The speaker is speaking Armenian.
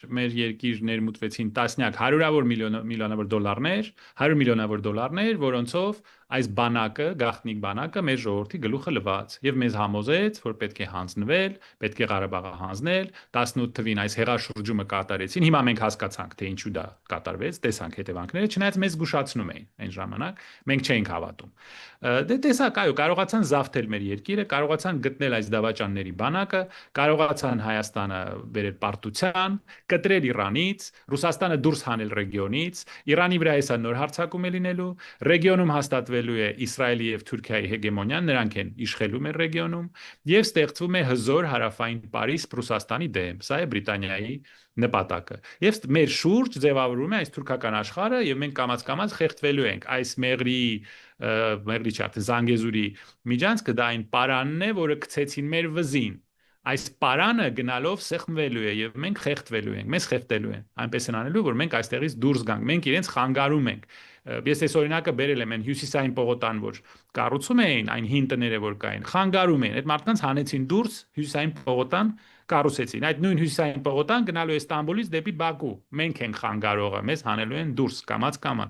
մեր երկիր ներմուծվեցին տասնյակ հարյուրավոր միլիոնավոր դոլարներ, 100 միլիոնավոր դոլարներ, որոնցով այս բանակը, գաղտնիք բանակը մեր ժողովրդի գլուխը լվաց եւ մեզ համոզեց, որ պետք է հանձնվել, պետք է Ղարաբաղը հանձնել, 18 թվին այս հեղաշրջումը կատարեցին։ Հիմա մենք հասկացանք, թե ինչու դա կատարվեց, տեսանք հետևանքները, չնայած մեզ զգուշացնում էին այն ժամանակ, մենք չէինք հավատում։ Դե տեսակ, այո, կարողացան զավթել մեր երկիրը, կարողացան գտնել այս դավաճանների բանակը, կարողացան Հայաստանը բերել պարտության, կտրել Իրանից, Ռուսաստանը դուրս հանել ռեգիոնից, Իրանի վրա հեսա նոր հարձակում է լինելու, ռեգիոնում հաստատվելու է Իսրայելի եւ Թուրքիայի հեգեմոնիան, նրանք են իշխելու մեր ռեգիոնում, եւ ստեղծվում է հզոր հարավային Պարիս Ռուսաստանի դեմ։ Սա է Բրիտանիայի նպատակը։ Եվ մեր շուրջ ձևավորվում է այս թուրքական աշխարհը եւ մենք կամաց-կամաց խեղդվելու ենք այս մեղրի չափ Զանգեզուրի միջանցքը դա այն պարանն է, որը գցեցին մեր վզին։ Այս պարանը գնալով սեղմվելու է եւ մենք խեղդվելու ենք, մեզ խեղդելու են։ Այնպես են անելու, որ մենք այստեղից դուրս գանք, մենք իրենց խանգարում ենք։ Ես այս օրինակը բերել եմ այն հյուսիսային պողոտան, որ կառուցում էին, այն հին տները, որ կային, խանգարում են։ Այդ մարդկանց հանեցին դուրս հյուսիսային պողոտան կառուցեցին։ Այդ նույն հյուսիսային պողոտան գնալու է Ստամբուլից դեպի Բաքու։ Մենք ենք խանգարողը, մեզ հանելու են դուրս կամաց-կամաց։